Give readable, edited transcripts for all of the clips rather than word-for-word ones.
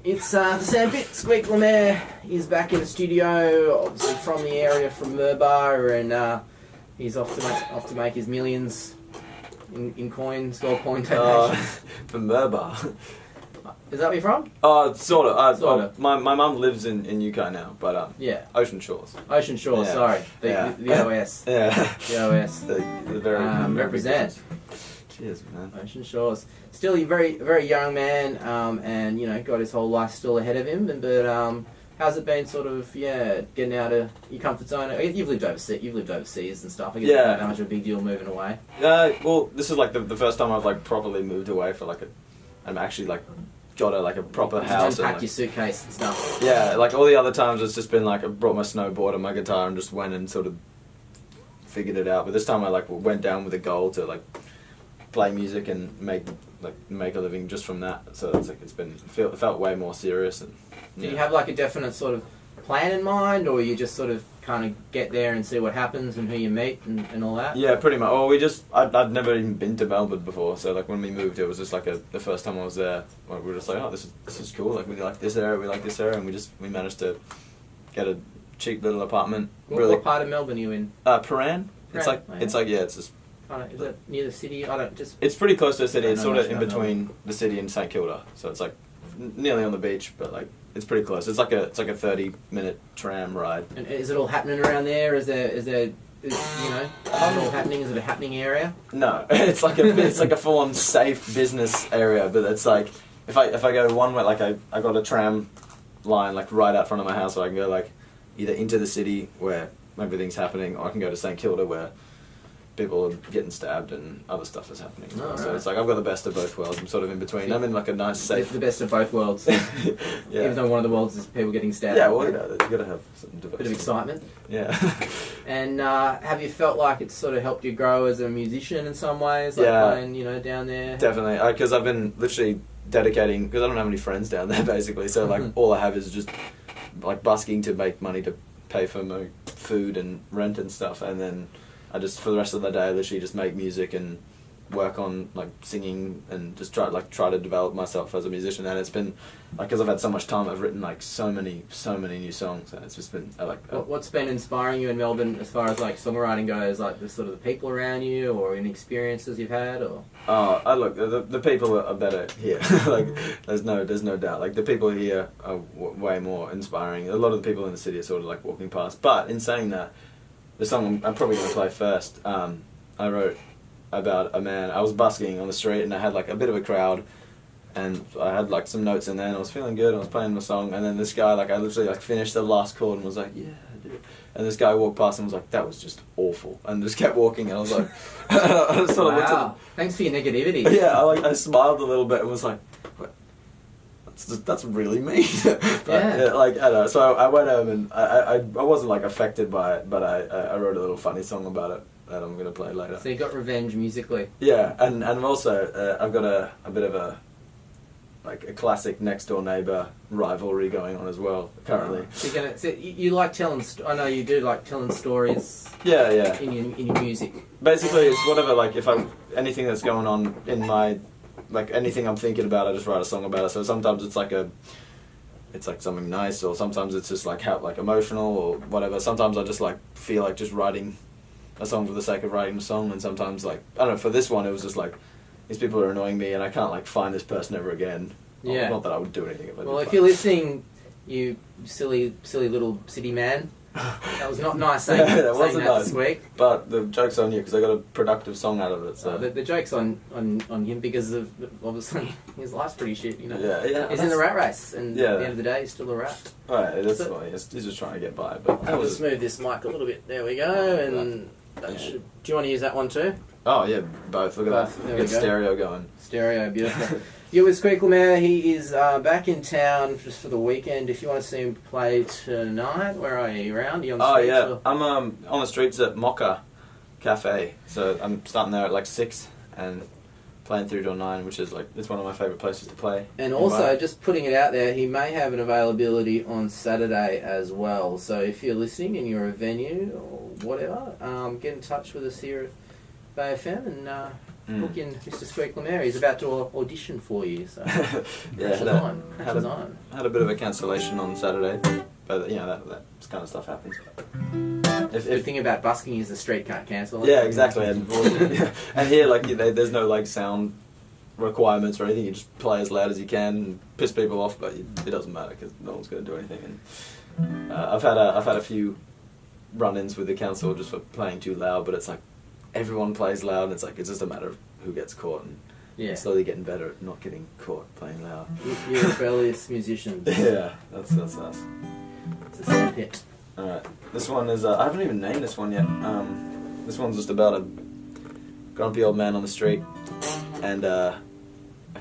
It's the Sandpit. SQUEAK LEMAIRE is back in the studio, obviously from the area, from Murbar, and he's off to make his millions in coins, gold coin donations. From Murbar. Is that where you're from? Sort of. Sort of. My mum lives in UK now, but yeah. Ocean Shores. Ocean Shores, Yeah. sorry. The Yeah. OS. Yeah. The OS. The very represent. Cheers, man. Ocean Shores. Still a very, very young man, and got his whole life still ahead of him. But how's it been, sort of, getting out of your comfort zone? You've lived overseas and stuff. I guess it's not that much of a big deal moving away. Well, this is like the first time I've properly moved away for I'm actually got a proper house. Unpack your suitcase and stuff. Yeah, all the other times it's just been I brought my snowboard and my guitar and just went and sort of figured it out. But this time I went down with a goal to play music and make a living just from that. So it felt way more serious. And do you have a definite sort of plan in mind, or you just sort of kind of get there and see what happens and who you meet and all that? Yeah, pretty much. Well, I'd never even been to Melbourne before, so when we moved, it was just the first time I was there. We were just oh, this is cool. We like this area, and we managed to get a cheap little apartment. What part of Melbourne are you in? Paran. It's just. Is it near the city? It's pretty close to the city. It's sort of in between the city and St Kilda, so it's nearly on the beach, but it's pretty close. It's a 30-minute tram ride. And is it all happening around there? Is it all happening? Is it a happening area? No, it's a full-on safe business area, but it's if I go one way, I got a tram line right out front of my house, so I can go either into the city where everything's happening, or I can go to St Kilda where people are getting stabbed and other stuff is happening. Oh, so right. it's I've got the best of both worlds. I'm sort of in between. I'm in a nice safe. The best of both worlds. Yeah. Even though one of the worlds is people getting stabbed. Yeah, well, you've got to have some diversity. Bit of excitement. Yeah. And have you felt like it's sort of helped you grow as a musician in some ways? Playing, down there? Definitely. Because I've been literally dedicating, because I don't have any friends down there basically, so all I have is just busking to make money to pay for my food and rent and stuff, and then I just, for the rest of the day, I literally just make music and work on singing and just try to develop myself as a musician. And it's been because I've had so much time, I've written so many new songs, and it's just been What's been inspiring you in Melbourne as far as songwriting goes? The sort of the people around you, or any experiences you've had, or? The people are better here. There's no doubt. The people here are way more inspiring. A lot of the people in the city are sort of walking past. But in saying that, the song I'm probably going to play first, I wrote about a man. I was busking on the street and I had a bit of a crowd, and I had some notes in there and I was feeling good and I was playing my song, and then this guy, I literally finished the last chord and was yeah, I did it. And this guy walked past and was that was just awful, and just kept walking, and I was I sort of looked at him. Thanks for your negativity. Yeah, I smiled a little bit and was that's really mean. But, yeah. I don't know. So I went home and I wasn't affected by it, but I wrote a little funny song about it that I'm going to play later. So you got revenge musically. Yeah, and also I've got a bit of a classic next door neighbor rivalry going on as well currently. So you like telling? I know you do like telling stories. Yeah, yeah. In your music. Basically, it's whatever. If anything that's going on in my anything I'm thinking about, I just write a song about it. So sometimes it's it's something nice, or sometimes it's just how emotional or whatever. Sometimes I just feel just writing a song for the sake of writing a song, and sometimes I don't know. For this one, it was just these people are annoying me, and I can't find this person ever again. Yeah. Not that I would do anything if I did. Well, if you're listening, you silly little city man. That was not nice saying, yeah, that wasn't nice. This week. But the joke's on you, because I got a productive song out of it. So the joke's on him, because of obviously his life's pretty shit. Yeah. He's in the rat race, and at the end of the day, he's still a rat. Right, that's funny. He's just trying to get by. But I'll just move this mic a little bit. There we go. And that should. Do you want to use that one too? Oh yeah, both. Look at that. There Get stereo going. Stereo, beautiful. You're with SQUEAK LEMAIRE. He is back in town just for the weekend. If you want to see him play tonight, where are you? Around? Are you on the streets? Oh yeah, I'm on the streets at Mocha Cafe. So I'm starting there at 6 and playing through till 9, which is it's one of my favourite places to play. And also, just putting it out there, he may have an availability on Saturday as well. So if you're listening and you're a venue or whatever, get in touch with us here at Bay FM and book in Mr. Squeak Lemaire. He's about to audition for you. So Yeah, pressure's on. had a bit of a cancellation on Saturday, but you know that kind of stuff happens. The thing about busking is the street can't cancel it. Yeah, exactly. And here, like, there's no like sound requirements or anything. You just play as loud as you can and piss people off, but it doesn't matter because no one's going to do anything. And I've had a few run-ins with the council just for playing too loud, but it's like everyone plays loud, and it's like it's just a matter of who gets caught, and I'm slowly getting better at not getting caught playing loud. You're rebellious musicians. Yeah, that's us. It's a sad hit. Alright, this one is, I haven't even named this one yet. This one's just about a grumpy old man on the street and a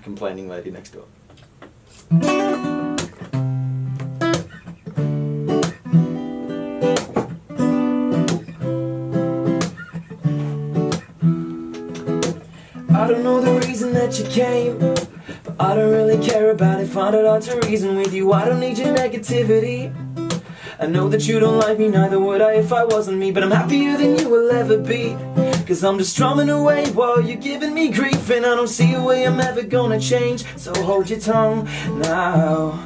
complaining lady next door. I don't know the reason that you came, but I don't really care about it. Find it hard to reason with you. I don't need your negativity. I know that you don't like me, neither would I if I wasn't me. But I'm happier than you will ever be, 'cause I'm just strumming away while you're giving me grief. And I don't see a way I'm ever gonna change, so hold your tongue now.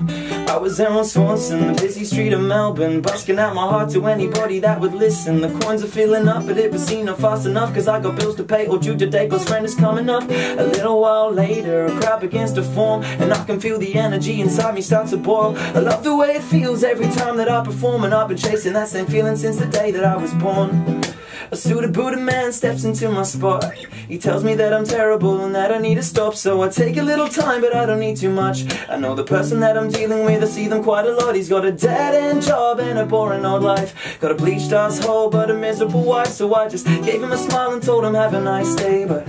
I was there on Swanson, the busy street of Melbourne, busking out my heart to anybody that would listen. The coins are filling up, but it was seen not fast enough, 'cause I got bills to pay, or due today, 'cause friend is coming up. A little while later, a crowd begins to form, and I can feel the energy inside me start to boil. I love the way it feels every time that I perform, and I've been chasing that same feeling since the day that I was born. A suited Buddha man steps into my spot. He tells me that I'm terrible and that I need to stop. So I take a little time, but I don't need too much. I know the person that I'm dealing with, I see them quite a lot. He's got a dead-end job and a boring old life. Got a bleached asshole but a miserable wife. So I just gave him a smile and told him have a nice day. But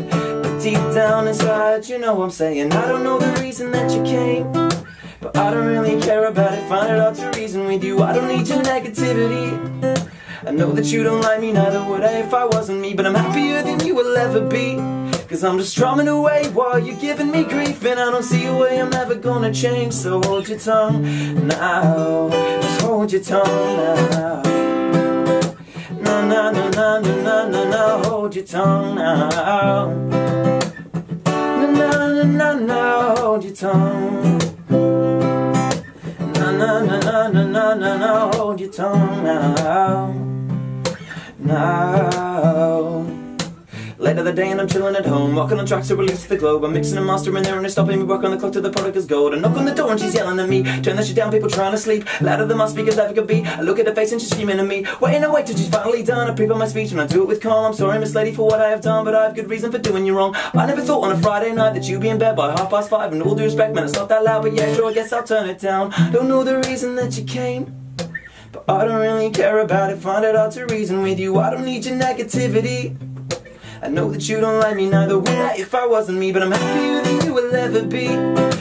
deep down inside, you know I'm saying I don't know the reason that you came, but I don't really care about it. Find it hard to reason with you. I don't need your negativity. I know that you don't like me, neither would I if I wasn't me. But I'm happier than you will ever be, 'cause I'm just strumming away while you're giving me grief. And I don't see a way I'm ever gonna change, so hold your tongue now. Just hold your tongue now. No, no, no, no, no, no, no, no, hold your tongue now. No, no, no, no, no, hold your tongue. No, no, no, no, no, no, no, no, hold your tongue now. Now. Later the day and I'm chilling at home, walking on tracks to release the globe. I'm mixing and mastering there and they're stopping me, work on the clock till the product is gold. I knock on the door and she's yelling at me, turn that shit down, people trying to sleep. Louder than my speakers ever could be. I look at her face and she's screaming at me, waiting and wait till she's finally done. I prepare my speech and I do it with calm. I'm sorry Miss Lady for what I have done, but I have good reason for doing you wrong. I never thought on a Friday night that you'd be in bed by 5:30. And all due respect, man, it's not that loud, but yeah, sure, I guess I'll turn it down. Don't know the reason that you came, but I don't really care about it. Find it hard to reason with you. I don't need your negativity. I know that you don't like me, neither would I if I wasn't me. But I'm happier than you will ever be,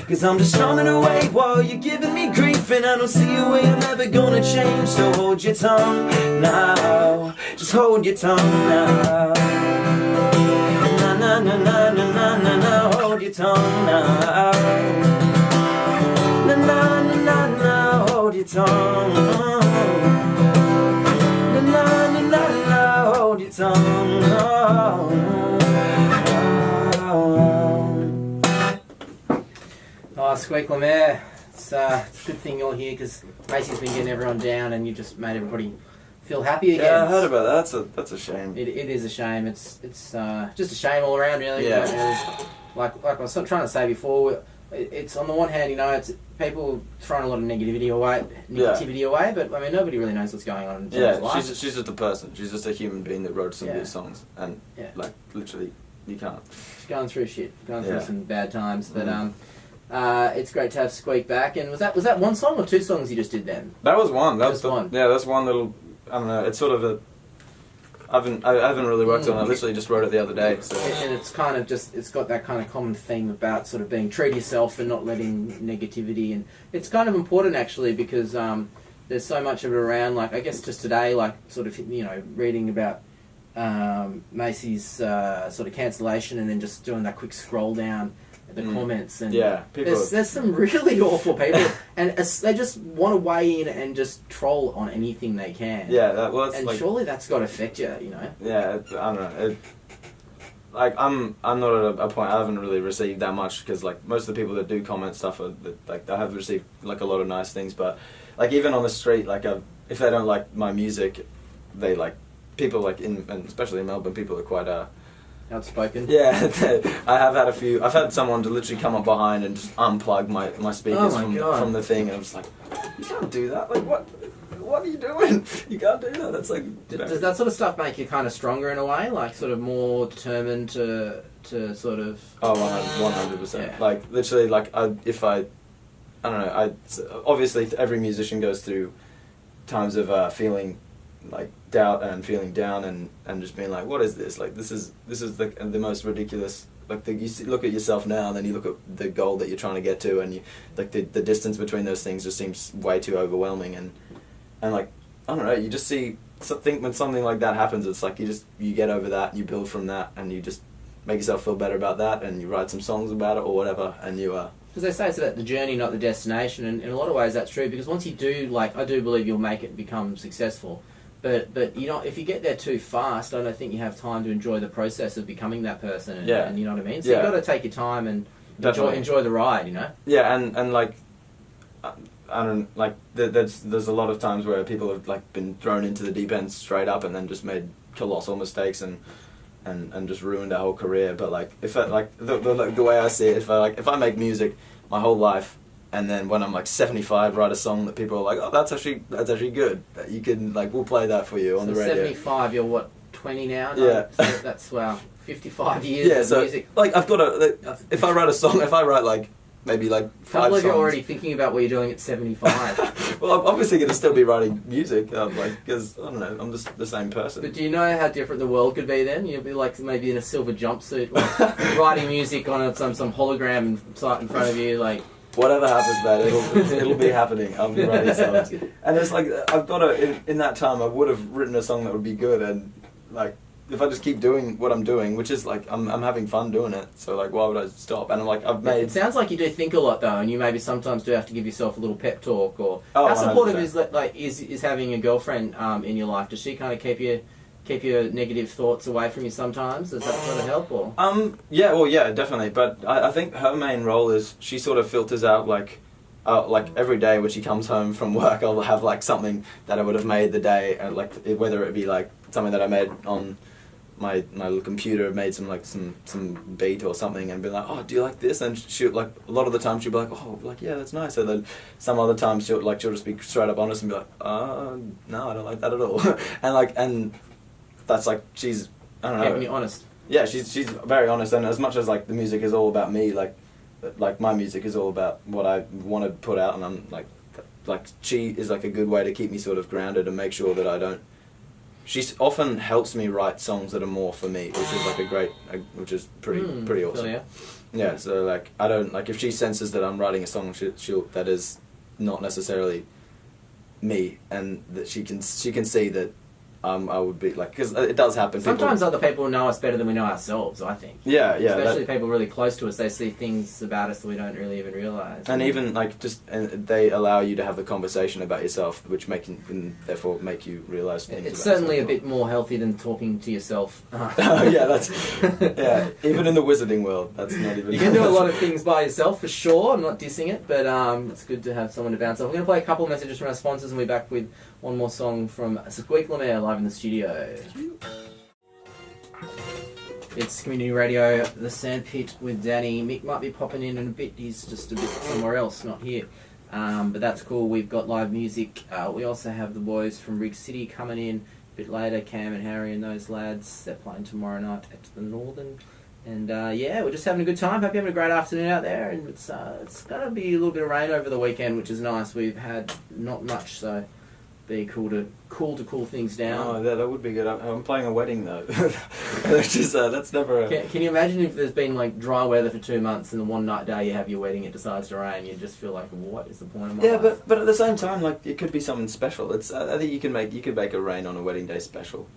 'cause I'm just strumming away while you're giving me grief. And I don't see a way I'm ever gonna change, so hold your tongue now. Just hold your tongue now. Na na na na na na na na, hold your tongue now. Na na na na na, hold your tongue. Na na na na na, hold your tongue. Oh, Squeak Lemaire, it's a good thing you're here, because Macy's been getting everyone down and you just made everybody feel happy again. Yeah, I heard about that. That's a shame. It is a shame. It's just a shame all around, really. Yeah. Like I was trying to say before, it's on the one hand, it's people throwing a lot of negativity away, but I mean nobody really knows what's going on in Yeah, life. she's just a person. She's just a human being that wrote some of these songs, and like literally, you can't. She's going through shit, going through some bad times, but it's great to have Squeak back. And was that one song or two songs you just did then? That was one. That was one. Yeah, that's one little. I don't know. It's sort of a. I haven't really worked on it. I literally just wrote it the other day. So. And it's kind of just, it's got that kind of common theme about sort of being true to yourself and not letting negativity. And it's kind of important actually, because there's so much of it around. Like I guess just today, like sort of reading about Macy's sort of cancellation, and then just doing that quick scroll down the comments, and there's some really awful people, and they just want to weigh in and just troll on anything they can. Yeah, and surely that's got to affect you, Yeah, I don't know. like I'm not at a point. I haven't really received that much because like most of the people that do comment stuff are like I have received like a lot of nice things, but like even on the street, like if they don't like my music, they like people like and especially in Melbourne, people are quite outspoken. Yeah, I've had someone to literally come up behind and just unplug my speakers from the thing, and I'm just like, you can't do that. Like what are you doing? You can't do that. That's like. Does that sort of stuff make you kind of stronger in a way, like sort of more determined to sort of? Oh, 100%. Like literally, like if I don't know. Obviously every musician goes through times of feeling like doubt and feeling down and just being like, what is this? Like this is the most ridiculous. Like look at yourself now, and then you look at the goal that you're trying to get to, and you like the distance between those things just seems way too overwhelming, and like I don't know, you just see something when something like that happens, it's like you get over that and you build from that, and you just make yourself feel better about that, and you write some songs about it or whatever, and you because they say it's about the journey, not the destination, and in a lot of ways that's true, because once you do, like, I do believe you'll make it and become successful, but you know, if you get there too fast, I don't think you have time to enjoy the process of becoming that person, and you know what I mean? So you've got to take your time and enjoy the ride, you know? Yeah, and like, I don't, like, there's a lot of times where people have, like, been thrown into the deep end straight up and then just made colossal mistakes and just ruined their whole career. But like, if I, like the way I see it, if I make music my whole life, and then when I'm like 75, write a song that people are like, oh, that's actually good. You can like, we'll play that for you on the radio. 75, you're what, 20 now? No? Yeah. So that's 55 years of music. Like I've got if I write a song, if I write like maybe like 5 songs. You're already thinking about what you're doing at 75. Well, I'm obviously going to still be writing music, like, because, I don't know, I'm just the same person. But do you know how different the world could be then? You'd be like maybe in a silver jumpsuit, like, writing music on some hologram in front of you, like... Whatever happens, man, it'll be happening. I'll be writing songs. And it's like, I've got in that time, I would have written a song that would be good, and, like, if I just keep doing what I'm doing, which is like I'm having fun doing it, so like why would I stop? And I'm like It sounds like you do think a lot though, and you maybe sometimes do have to give yourself a little pep talk. Or how supportive 100%. is having a girlfriend in your life? Does she kind of keep your negative thoughts away from you sometimes? Does that sort of help? Or yeah, definitely. But I think her main role is she sort of filters out like every day when she comes home from work, I'll have like something that I would have made the day, like whether it be like something that I made on my little computer, made some beat or something, and be like, oh, do you like this? And she'll like, a lot of the time she'll be like, oh, like, yeah, that's nice. And then some other times she'll just be straight up honest and be like, no, I don't like that at all. and that's like, she's, I don't know, keeping you honest. Yeah, she's very honest, and as much as like the music is all about me, like my music is all about what I want to put out, and I'm like she is like a good way to keep me sort of grounded and make sure that I don't. She often helps me write songs that are more for me, which is like which is pretty awesome. Yeah, so like I don't like if she senses that I'm writing a song, she'll that is not necessarily me, and that she can see that I would be like, because it does happen. Sometimes other people know us better than we know ourselves, I think. Yeah. Especially people really close to us, they see things about us that we don't really even realise. And even like and they allow you to have the conversation about yourself, which therefore make you realise things. It's certainly a bit more healthy than talking to yourself. Yeah. Even in the wizarding world, that's not even. You can do a lot of things by yourself for sure. I'm not dissing it, but it's good to have someone to bounce off. We're going to play a couple of messages from our sponsors, and we'll be back with one more song from SQUEAK LEMAIRE live in the studio. It's Community Radio, The Sandpit with Danny. Mick might be popping in a bit. He's just a bit somewhere else, not here. But that's cool. We've got live music. We also have the boys from Rig City coming in a bit later. Cam and Harry and those lads. They're playing tomorrow night at the Northern. And we're just having a good time. Hope you're having a great afternoon out there. And it's going to be a little bit of rain over the weekend, which is nice. We've had not much, so be cool to cool things down. Oh, that would be good. I'm playing a wedding though. That's never. Can you imagine if there's been like dry weather for 2 months and the one night day you have your wedding, it decides to rain, you just feel like, what is the point of my life? but at the same time, like it could be something special. I think you could make a rain on a wedding day special.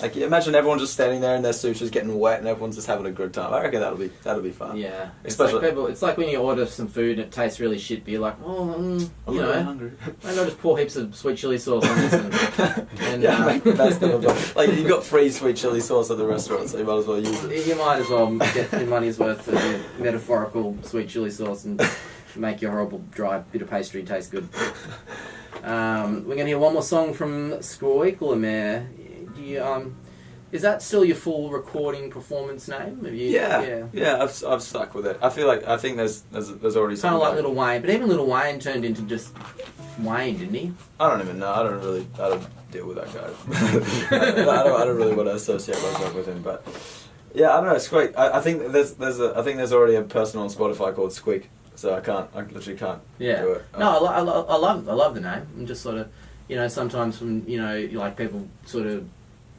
Like, imagine everyone just standing there in their suits, just getting wet, and everyone's just having a good time. I reckon that'll be fun. Yeah, Especially it's like when you order some food and it tastes really shit, but you're like, I'm really hungry. Maybe I'll just pour heaps of sweet chili sauce on this. And That's the like you got free sweet chili sauce at the restaurant, so you might as well use it. You might as well get your money's worth of your metaphorical sweet chili sauce and make your horrible dry bit of pastry taste good. We're going to hear one more song from SQUEAK LEMAIRE. Is that still your full recording performance name? Yeah. I've stuck with it. I think there's already kind of like Little Wayne, but even Little Wayne turned into just Wayne, didn't he? I don't even know. I don't deal with that guy. I don't really want to associate myself with him, but yeah, I don't know. Squeak. I think there's already a person on Spotify called Squeak, so I literally can't do it. No, I love the name. I'm just sort of, sometimes when like people sort of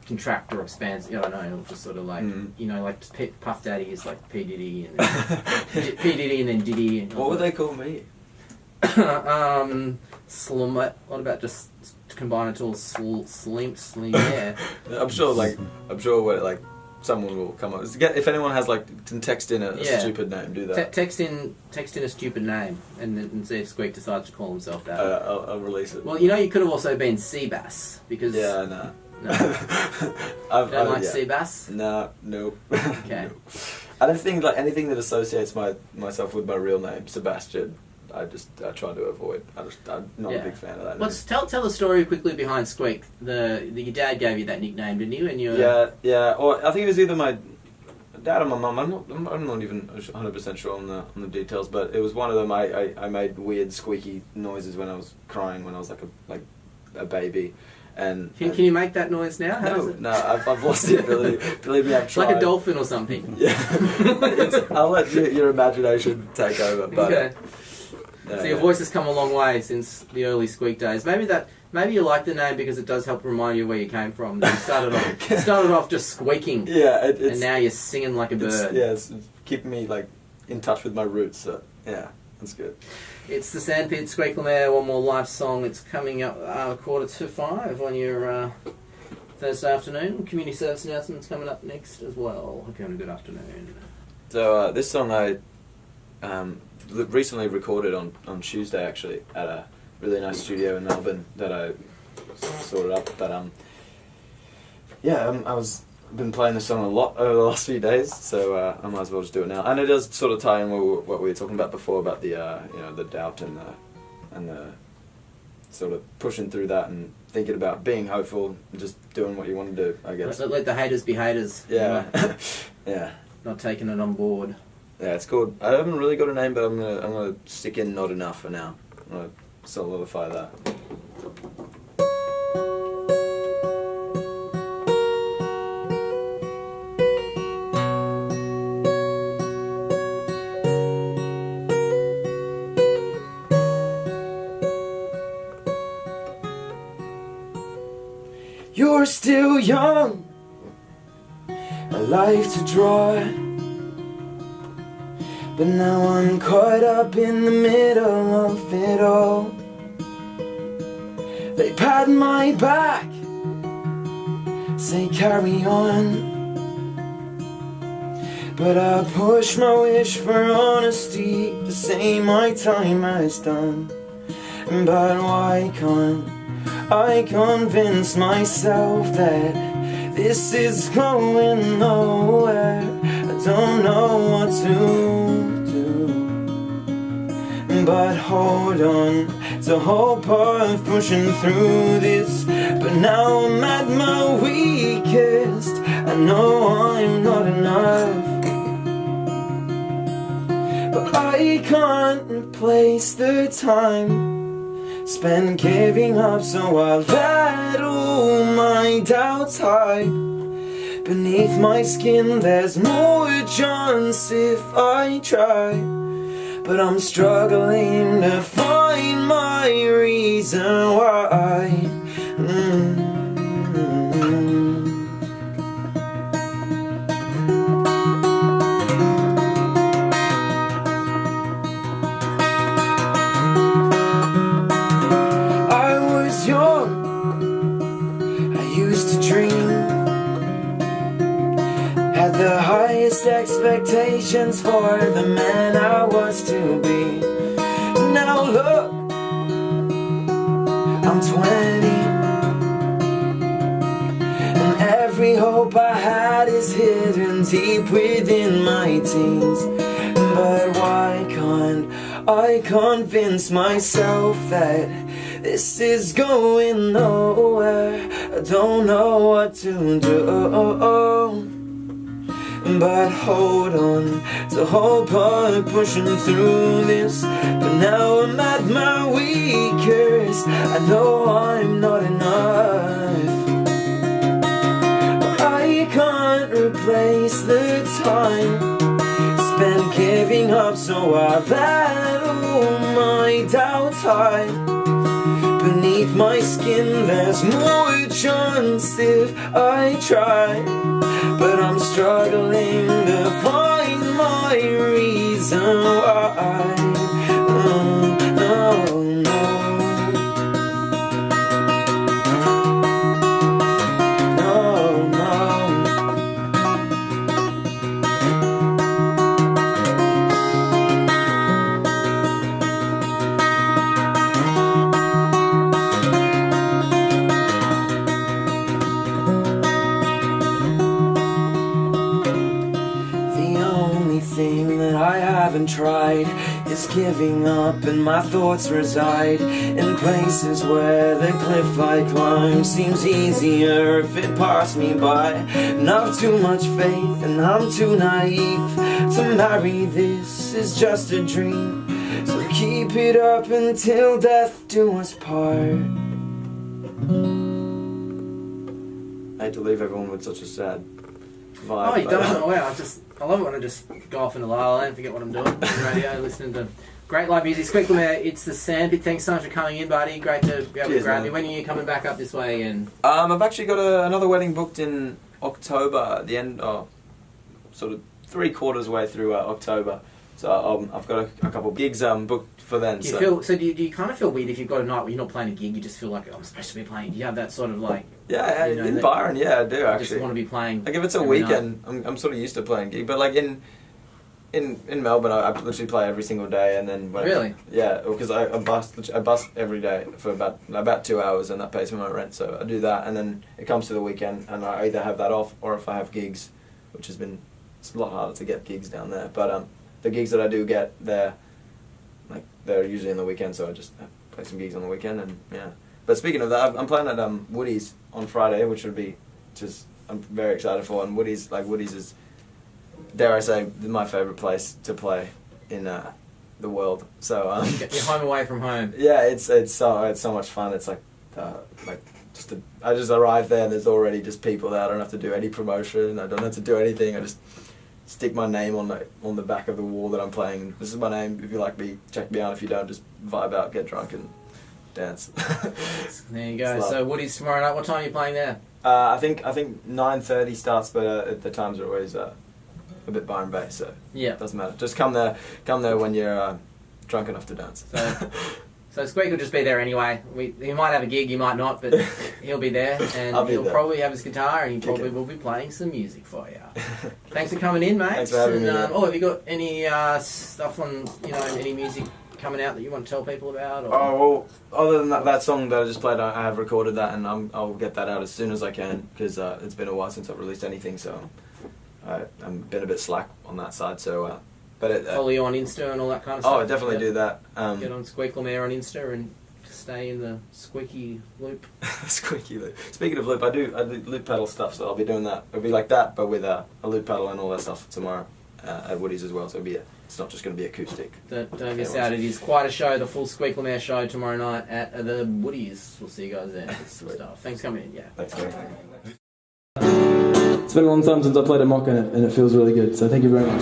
contract or expand, I don't know, it'll just sort of like, like Puff Daddy is like P Diddy and then P Diddy and then Diddy. And what would they call me? Slim. What about just combine it all? Slim. Yeah. I'm sure someone will come up. If anyone has can text in a stupid name, do that. Text in a stupid name and see if Squeak decides to call himself that. I'll release it. Well, you could have also been Seabass because. Yeah, no. No. Don't like Seabass? No, nope. Okay. No. I don't think anything that associates myself with my real name, Sebastian. I try to avoid. I'm not a big fan of that. Let's tell the story quickly behind Squeak. Your dad gave you that nickname, didn't you? And you. Yeah. Or I think it was either my dad or my mum. I'm not even 100% sure on the details, but it was one of them. I made weird squeaky noises when I was crying when I was like a baby. And can you make that noise now? No, I've lost the ability. Believe me, I've tried. Like a dolphin or something. Yeah, I'll let your imagination take over. But, okay. So your voice has come a long way since the early Squeak days. Maybe you like the name because it does help remind you where you came from. You started off just squeaking. Yeah, and now you're singing like a bird. It's keeping me in touch with my roots. So yeah, that's good. It's the Sandpit, SQUEAK LEMAIRE, one more live song. It's coming up 4:45 on your Thursday afternoon. Community service announcements coming up next as well. Hope you're having a good afternoon. So this song I recently recorded on Tuesday actually at a really nice studio in Melbourne that I sorted up. But I've been playing this song a lot over the last few days, so I might as well just do it now. And it does sort of tie in with what we were talking about before about the the doubt and the sort of pushing through that and thinking about being hopeful and just doing what you want to do, I guess. Let the haters be haters. Yeah. Yeah. Not taking it on board. Yeah, it's called. I haven't really got a name, but I'm gonna stick in Not Enough for now. I'm gonna solidify that. You're still young, a life to draw, but now I'm caught up in the middle of it all. They pat my back, say carry on, but I push my wish for honesty to say my time has done. But why can't I convince myself that this is going nowhere? I don't know what to do, but hold on to hope of pushing through this. But now I'm at my weakest, I know I'm not enough, but I can't replace the time spent giving up, so I'll let all my doubts hide beneath my skin. There's more chance if I try, but I'm struggling to find my reason why. expectations for the man I was to be. Now look, I'm 20, and every hope I had is hidden deep within my teens. But why can't I convince myself that this is going nowhere? I don't know what to do, but hold on to hope I'm pushing through this. But now I'm at my weakest, I know I'm not enough. I can't replace the time spent giving up, so I battle my doubts high. Beneath my skin there's more chance if I try, but I'm struggling to find my reason why. Oh, no, no. No, no. Thing that I haven't tried is giving up, and my thoughts reside in places where the cliff I climb seems easier if it passed me by. And I've too much faith and I'm too naive to marry this is just a dream. So keep it up until death do us part. I hate to leave everyone with such a sad vibe. Oh, you don't know. Wow, I love it when I just go off in the la la land, forget what I'm doing on the radio, listening to great live music. SQUEAK LEMAIRE, it's the Sandpit. Thanks so much for coming in, buddy. Great to be able to grab you. When are you coming back up this way? And I've actually got another wedding booked in October, at the end, sort of 3/4 way through October. So I've got a couple of gigs booked for then. Do you kind of feel weird if you've got a night where you're not playing a gig, you just feel like, oh, I'm supposed to be playing? Do you have that sort of like... Yeah, you know, in Byron, yeah, I do actually. Just want to be playing. Like if it's a weekend, I'm sort of used to playing gig, but like in Melbourne, I literally play every single day, and then really, yeah, because I bus every day for about 2 hours, and that pays for my rent. So I do that, and then it comes to the weekend, and I either have that off, or if I have gigs, which has been, it's a lot harder to get gigs down there. But the gigs that I do get there, like they're usually on the weekend, so I just play some gigs on the weekend, and yeah. But speaking of that, I'm playing at Woody's on Friday, which would be just, I'm very excited for. And Woody's is, dare I say, my favourite place to play in the world. So you're home away from home. Yeah, it's so much fun. It's like I just arrive there and there's already just people there. I don't have to do any promotion. I don't have to do anything. I just stick my name on the back of the wall that I'm playing. This is my name. If you like me, check me out. If you don't, just vibe out, get drunk, and dance. There you go. So Woody's tomorrow night. What time are you playing there? I think 9:30 starts, but the times are always a bit Byron based, so yeah, it doesn't matter. Just come there when you're drunk enough to dance. So SQUEAK will just be there anyway. He might have a gig, he might not, but he'll be there, and he'll probably have his guitar, and he probably will be playing some music for you. Thanks for coming in, mate. Thanks for having me. Oh, have you got any stuff on, any music coming out that you want to tell people about? Or? Oh, well, other than that song that I just played, I have recorded that, and I'll get that out as soon as I can, because it's been a while since I've released anything, so I've been a bit slack on that side, so... Follow you on Insta and all that kind of stuff. Oh, I definitely do that. Get on SQUEAK LEMAIRE on Insta and stay in the squeaky loop. Squeaky loop. Speaking of loop, I do loop pedal stuff, so I'll be doing that. It'll be like that, but with a loop pedal and all that stuff tomorrow at Woody's as well. So it's not just going to be acoustic. Don't miss out. It is quite a show. The full SQUEAK LEMAIRE show tomorrow night at the Woody's. We'll see you guys there. Thanks for coming in. Yeah. Thanks, Gary. It's been a long time since I played a mock, and it feels really good. So thank you very much.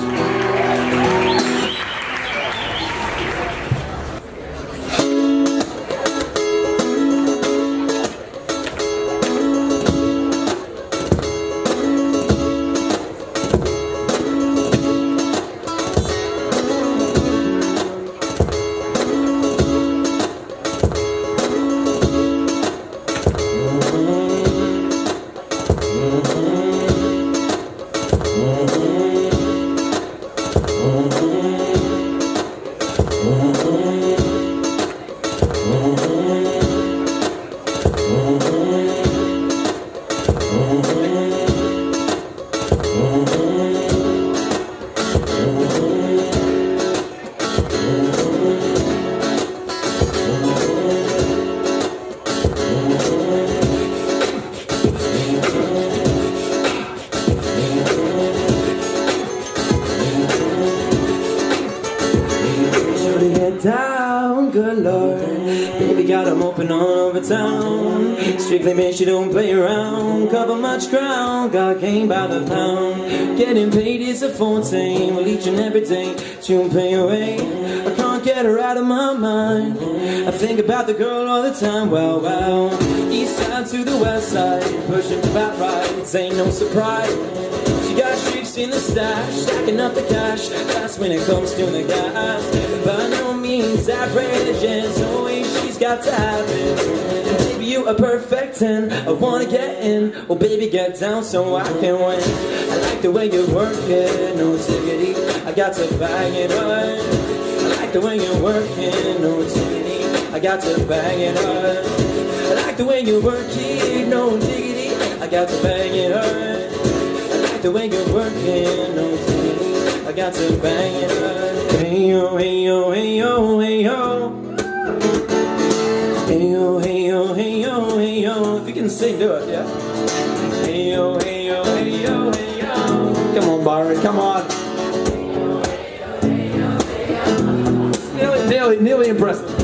down, good lord. Baby got 'em open all over town. Strictly bitch, you don't play around. Cover much ground, got game by the pound. Getting paid is a forte, well each and every day to pay away. I can't get her out of my mind. I think about the girl all the time, well, well. East side to the west side, pushing fat rides, ain't no surprise. She got tricks in the stash, stacking up the cash, fast when it comes to the gas. By no means average, and so she's got to have it. Baby, you a perfect 10, I wanna get in. Oh baby, get down so I can win. I like the way you work it, no diggity, I got to bang it up. I like the way you work it, no diggity, I got to bang it up. I like the way you work it, no diggity, I got to bang it up. The way you're working, no diggity, I got to bang it up. Hey yo, hey yo, hey yo, hey yo. Hey yo, hey yo, hey yo, hey yo. If you can sing, do it, yeah. Hey yo, hey yo, hey yo, hey yo. Come on, Byron, come on. It's nearly impressive.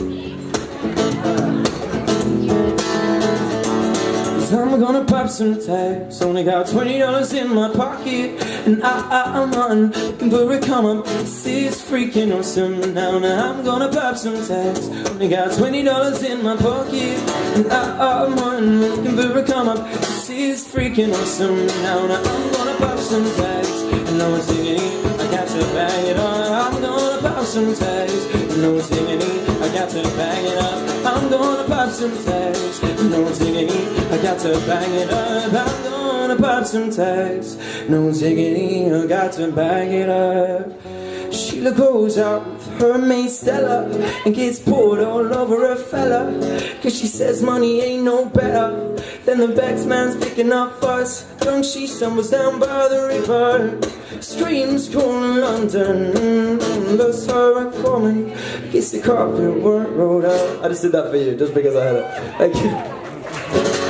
I'm gonna pop some tags. Only got $20 in my pocket, and I'm on looking for a come up. This is freaking awesome. Now I'm gonna pop some tags. Only got $20 in my pocket, and I'm on looking for a come up. This is freaking awesome. Now I'm gonna pop some tags. And no diggity, I got to bang it up. I'm gonna pop some tags. No diggity, I got to bang it up. I'm gonna pop some tags. No diggity, I got to bang it up. I'm gonna pop some tags. No diggity, I got to bang it up. Sheila goes out with her mate Stella and gets poured all over her fella, cause she says money ain't no better than the best man's picking up us. Drunk she stumbles down by the river, screams calling London. Thus her a calling, guess the carpet weren't rolled out. I just did that for you, just because I had it. Thank you.